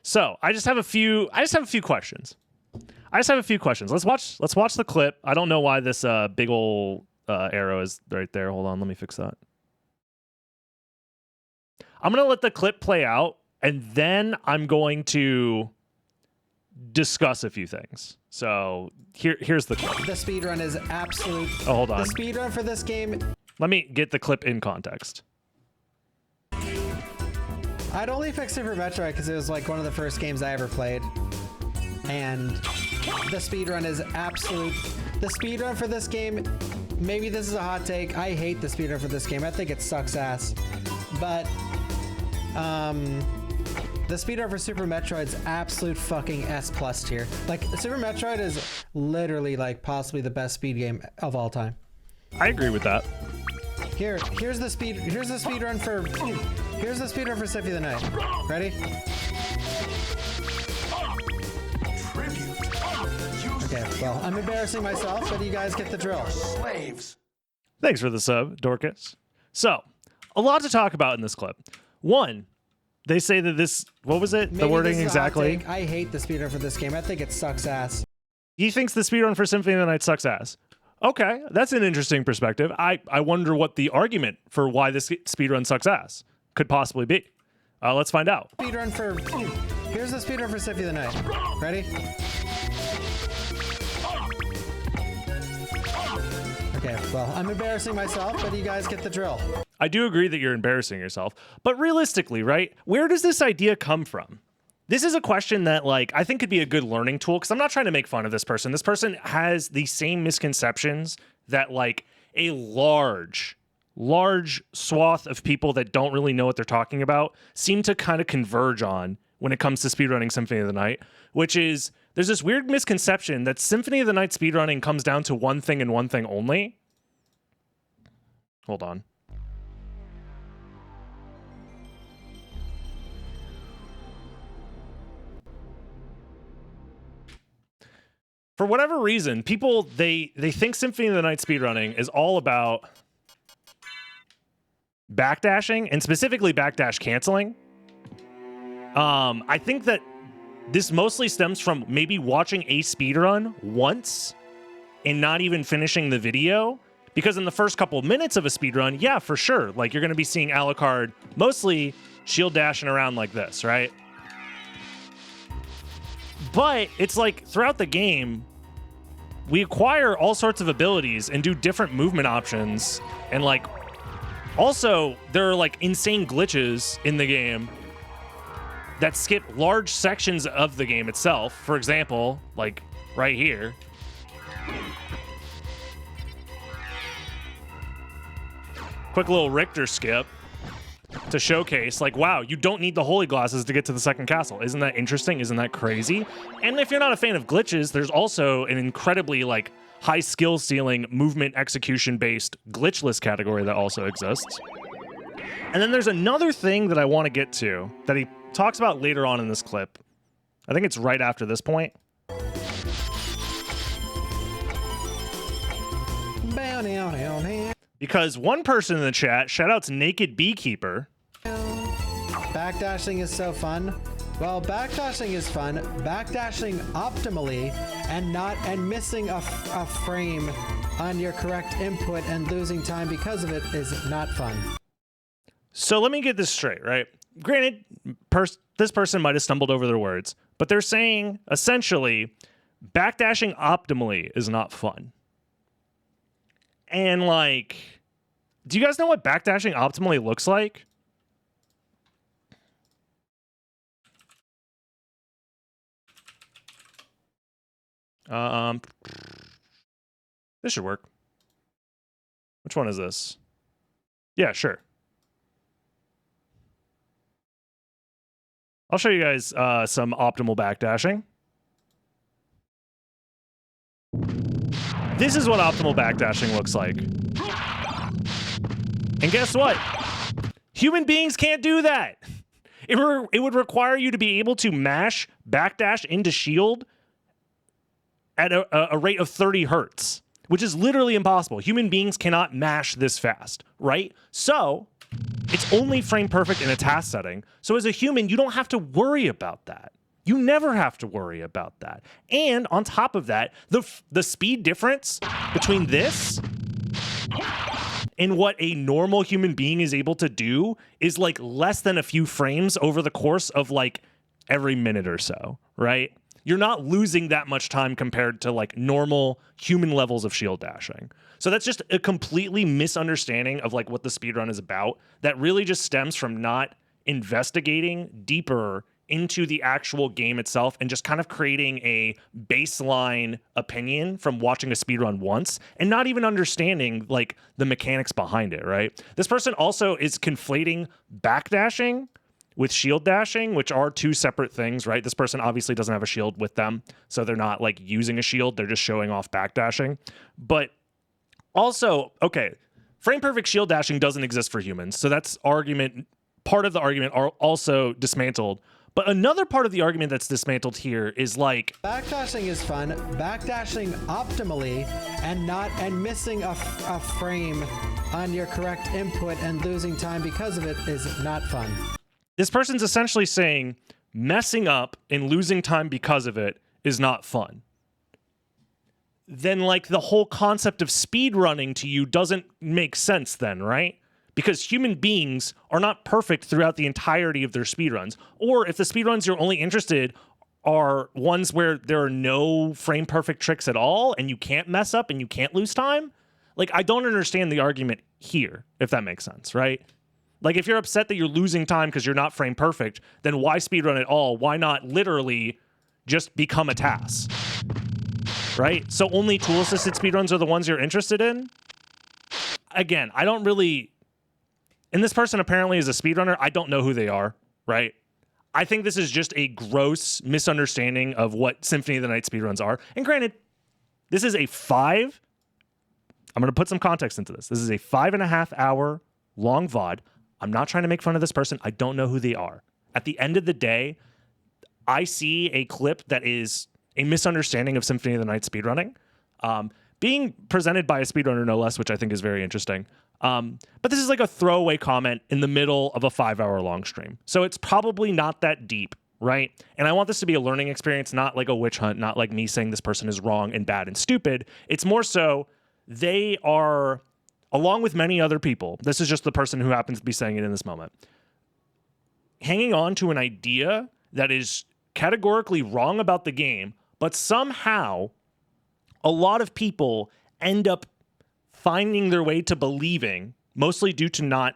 So I just have a few questions. Let's watch the clip. I don't know why this big ol' arrow is right there. Hold on, let me fix that. I'm gonna let the clip play out, and then I'm going to discuss a few things. So here's the clip. The speedrun is absolute. Oh, hold on. The speedrun for this game. Let me get the clip in context. I'd only picked Super Metroid because it was like one of the first games I ever played. And the speedrun is absolute. The speedrun for this game, maybe this is a hot take. I hate the speedrun for this game. I think it sucks ass. But the speedrun for Super Metroid's absolute fucking S+ tier. Like, Super Metroid is literally like possibly the best speed game of all time. I agree with that. Here's the speedrun for Symphony of the Night. Ready? Okay, well, I'm embarrassing myself, but you guys get the drill. Slaves. Thanks for the sub, Dorcas. So, a lot to talk about in this clip. One, they say that this, what was it? Maybe the wording this is a hot exactly? take. I hate the speedrun for this game. I think it sucks ass. He thinks the speedrun for Symphony of the Night sucks ass. Okay, that's an interesting perspective. I wonder what the argument for why this speedrun sucks ass could possibly be. Let's find out. Here's the speedrun for Symphony of the Night. Ready? Okay, well, I'm embarrassing myself, but you guys get the drill. I do agree that you're embarrassing yourself, but realistically, right? Where does this idea come from? This is a question that, like, I think could be a good learning tool, because I'm not trying to make fun of this person. This person has the same misconceptions that, like, a large swath of people that don't really know what they're talking about seem to kind of converge on when it comes to speedrunning Symphony of the Night, which is there's this weird misconception that Symphony of the Night speedrunning comes down to one thing and one thing only. Hold on. For whatever reason, people, they think Symphony of the Night speedrunning is all about backdashing, and specifically backdash canceling. I think that this mostly stems from maybe watching a speedrun once and not even finishing the video. Because in the first couple of minutes of a speedrun, yeah, for sure, like you're going to be seeing Alucard mostly shield dashing around like this, right? But it's like throughout the game, we acquire all sorts of abilities and do different movement options. And like, also there are like insane glitches in the game that skip large sections of the game itself. For example, like right here. Quick little Richter skip to showcase, like, wow, you don't need the holy glasses to get to the second castle. Isn't that interesting? Isn't that crazy? And if you're not a fan of glitches, there's also an incredibly, like, high skill ceiling, movement execution-based glitchless category that also exists. And then there's another thing that I want to get to that he talks about later on in this clip. I think it's right after this point. Because one person in the chat, shout out to Naked Beekeeper. Backdashing is so fun. Well, backdashing is fun. Backdashing optimally and missing a frame on your correct input and losing time because of it is not fun. So let me get this straight, right? Granted, this person might have stumbled over their words, but they're saying essentially backdashing optimally is not fun. And like, do you guys know what backdashing optimally looks like? This should work. Which one is this? Yeah, sure. I'll show you guys some optimal backdashing. This is what optimal backdashing looks like. And guess what? Human beings can't do that. It would require you to be able to mash backdash into shield at a rate of 30 hertz, which is literally impossible. Human beings cannot mash this fast, right? So it's only frame perfect in a task setting. So as a human, you don't have to worry about that. You never have to worry about that. And on top of that, the speed difference between this and what a normal human being is able to do is like less than a few frames over the course of like every minute or so, right? You're not losing that much time compared to like normal human levels of shield dashing. So that's just a completely misunderstanding of like what the speedrun is about that really just stems from not investigating deeper into the actual game itself and just kind of creating a baseline opinion from watching a speedrun once and not even understanding like the mechanics behind it, right? This person also is conflating backdashing with shield dashing, which are two separate things, right? This person obviously doesn't have a shield with them, so they're not like using a shield, they're just showing off backdashing. But also, okay, frame perfect shield dashing doesn't exist for humans, so that's part of the argument are also dismantled. But another part of the argument that's dismantled here is like backdashing is fun. Backdashing optimally and missing a frame on your correct input and losing time because of it is not fun. This person's essentially saying messing up and losing time because of it is not fun. Then like the whole concept of speed running to you doesn't make sense then, right? Because human beings are not perfect throughout the entirety of their speedruns. Or if the speedruns you're only interested are ones where there are no frame perfect tricks at all and you can't mess up and you can't lose time, like I don't understand the argument here, if that makes sense, right? Like if you're upset that you're losing time because you're not frame perfect, then why speedrun at all? Why not literally just become a task, right? So only tool-assisted speedruns are the ones you're interested in? Again, I don't really... And this person apparently is a speedrunner. I don't know who they are, right? I think this is just a gross misunderstanding of what Symphony of the Night speedruns are. And granted, this is a I'm going to put some context into this. This is a 5.5 hour long VOD. I'm not trying to make fun of this person. I don't know who they are. At the end of the day, I see a clip that is a misunderstanding of Symphony of the Night speedrunning, being presented by a speedrunner no less, which I think is very interesting. But this is like a throwaway comment in the middle of a 5 hour long stream. So it's probably not that deep, right? And I want this to be a learning experience, not like a witch hunt, not like me saying this person is wrong and bad and stupid. It's more so they are, along with many other people, this is just the person who happens to be saying it in this moment, hanging on to an idea that is categorically wrong about the game, but somehow a lot of people end up finding their way to believing, mostly due to not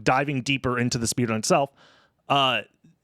diving deeper into the speedrun itself,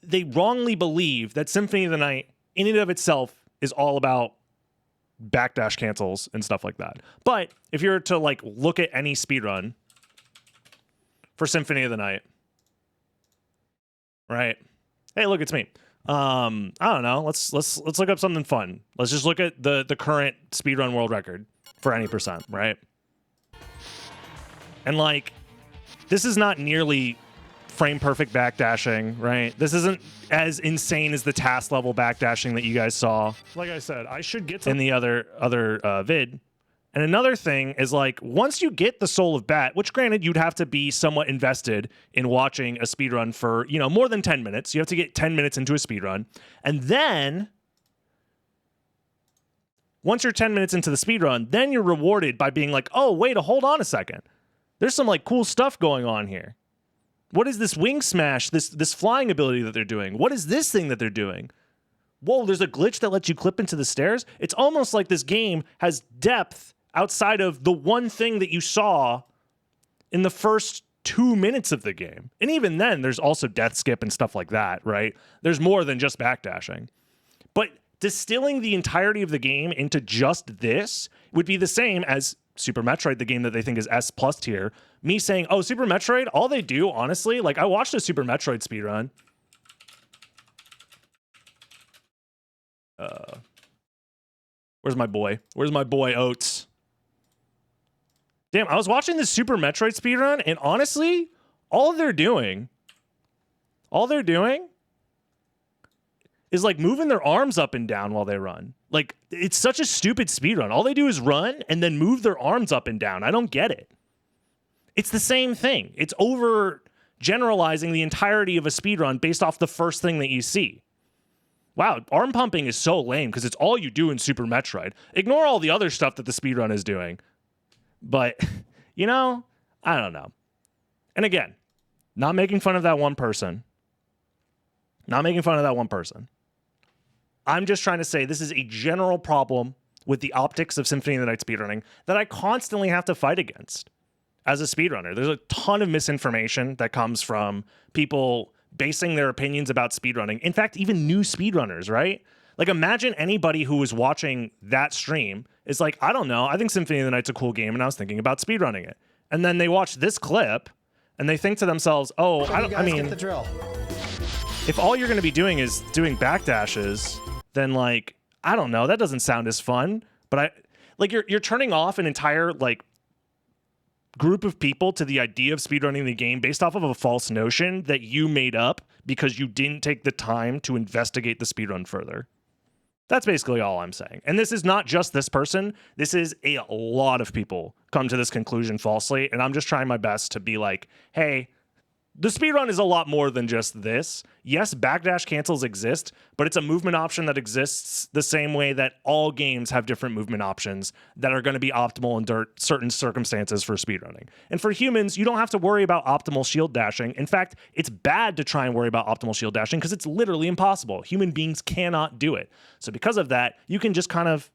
they wrongly believe that Symphony of the Night, in and of itself, is all about backdash cancels and stuff like that. But if you were to like look at any speedrun for Symphony of the Night, right? Hey, look, it's me. I don't know. Let's look up something fun. Let's just look at the current speedrun world record for any percent, right? And like, this is not nearly frame perfect backdashing, right? This isn't as insane as the task level backdashing that you guys saw. Like I said, I should get to in the other vid. And another thing is like, once you get the Soul of Bat, which granted you'd have to be somewhat invested in watching a speedrun for, you know, more than 10 minutes. You have to get 10 minutes into a speedrun. And then once you're 10 minutes into the speedrun, then you're rewarded by being like, oh, wait, hold on a second. There's some like cool stuff going on here. What is this wing smash, this flying ability that they're doing? What is this thing that they're doing? Whoa, there's a glitch that lets you clip into the stairs. It's almost like this game has depth outside of the one thing that you saw in the first 2 minutes of the game. And even then, there's also death skip and stuff like that, right? There's more than just backdashing. But distilling the entirety of the game into just this would be the same as Super Metroid, the game that they think is S+ tier. Me saying, oh, Super Metroid, all they do, honestly, like I watched a Super Metroid speedrun. Where's my boy? Where's my boy Oats? Damn, I was watching this Super Metroid speedrun, and honestly, all they're doing is like moving their arms up and down while they run. Like, it's such a stupid speedrun. All they do is run and then move their arms up and down. I don't get it. It's the same thing. It's over generalizing the entirety of a speedrun based off the first thing that you see. Wow, arm pumping is so lame because it's all you do in Super Metroid. Ignore all the other stuff that the speedrun is doing. But, you know, I don't know. And again, not making fun of that one person. Not making fun of that one person. I'm just trying to say this is a general problem with the optics of Symphony of the Night speedrunning that I constantly have to fight against as a speedrunner. There's a ton of misinformation that comes from people basing their opinions about speedrunning. In fact, even new speedrunners, right? Like, imagine anybody who was watching that stream is like, I don't know, I think Symphony of the Night's a cool game, and I was thinking about speedrunning it. And then they watch this clip, and they think to themselves, oh, I mean, get the drill. If all you're going to be doing is doing backdashes, then, like, I don't know, that doesn't sound as fun. But you're turning off an entire, like, group of people to the idea of speedrunning the game based off of a false notion that you made up because you didn't take the time to investigate the speedrun further. That's basically all I'm saying. And this is not just this person. This is a lot of people come to this conclusion falsely. And I'm just trying my best to be like, hey, the speedrun is a lot more than just this. Yes, backdash cancels exist, but it's a movement option that exists the same way that all games have different movement options that are going to be optimal in certain circumstances for speedrunning. And for humans, you don't have to worry about optimal shield dashing. In fact, it's bad to try and worry about optimal shield dashing because it's literally impossible. Human beings cannot do it. So because of that, you can just kind of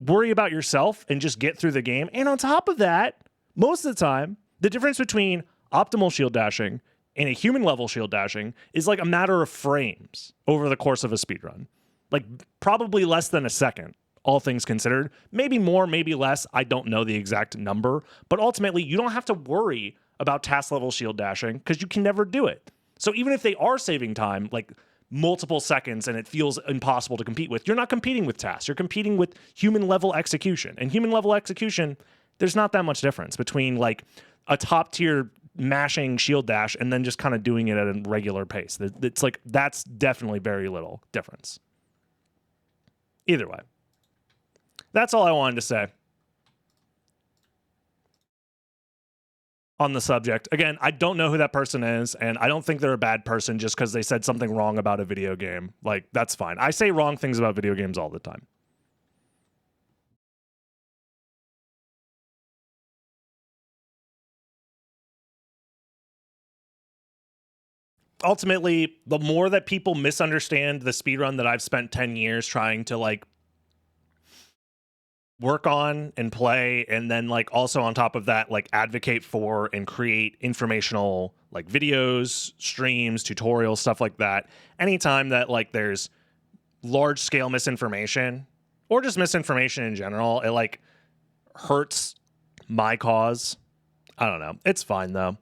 worry about yourself and just get through the game. And on top of that, most of the time, the difference between optimal shield dashing and a human level shield dashing is like a matter of frames over the course of a speedrun. Like probably less than a second, all things considered. Maybe more, maybe less. I don't know the exact number. But ultimately, you don't have to worry about task level shield dashing because you can never do it. So even if they are saving time, like multiple seconds, and it feels impossible to compete with, you're not competing with tasks. You're competing with human level execution. And human level execution, there's not that much difference between like a top tier mashing shield dash and then just kind of doing it at a regular pace. It's like, that's definitely very little difference. Either way, that's all I wanted to say on the subject. Again, I don't know who that person is, and I don't think they're a bad person just because they said something wrong about a video game. Like, that's fine. I say wrong things about video games all the time. Ultimately, the more that people misunderstand the speedrun that I've spent 10 years trying to like work on and play, and then like also on top of that, like advocate for and create informational like videos, streams, tutorials, stuff like that. Anytime that like there's large scale misinformation or just misinformation in general, it like hurts my cause. I don't know. It's fine though.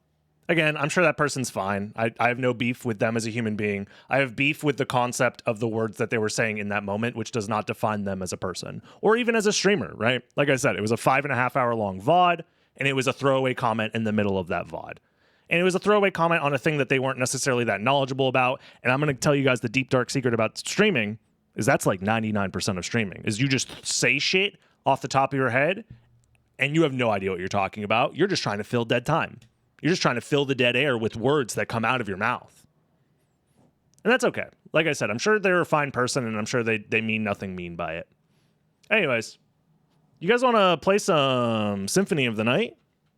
Again, I'm sure that person's fine. I have no beef with them as a human being. I have beef with the concept of the words that they were saying in that moment, which does not define them as a person or even as a streamer, right? Like I said, it was a 5.5 hour long VOD, and it was a throwaway comment in the middle of that VOD. And it was a throwaway comment on a thing that they weren't necessarily that knowledgeable about. And I'm going to tell you guys the deep, dark secret about streaming is that's like 99% of streaming is you just say shit off the top of your head and you have no idea what you're talking about. You're just trying to fill dead time. You're just trying to fill the dead air with words that come out of your mouth. And that's okay. Like I said, I'm sure they're a fine person, and I'm sure they mean nothing mean by it. Anyways, you guys want to play some Symphony of the Night?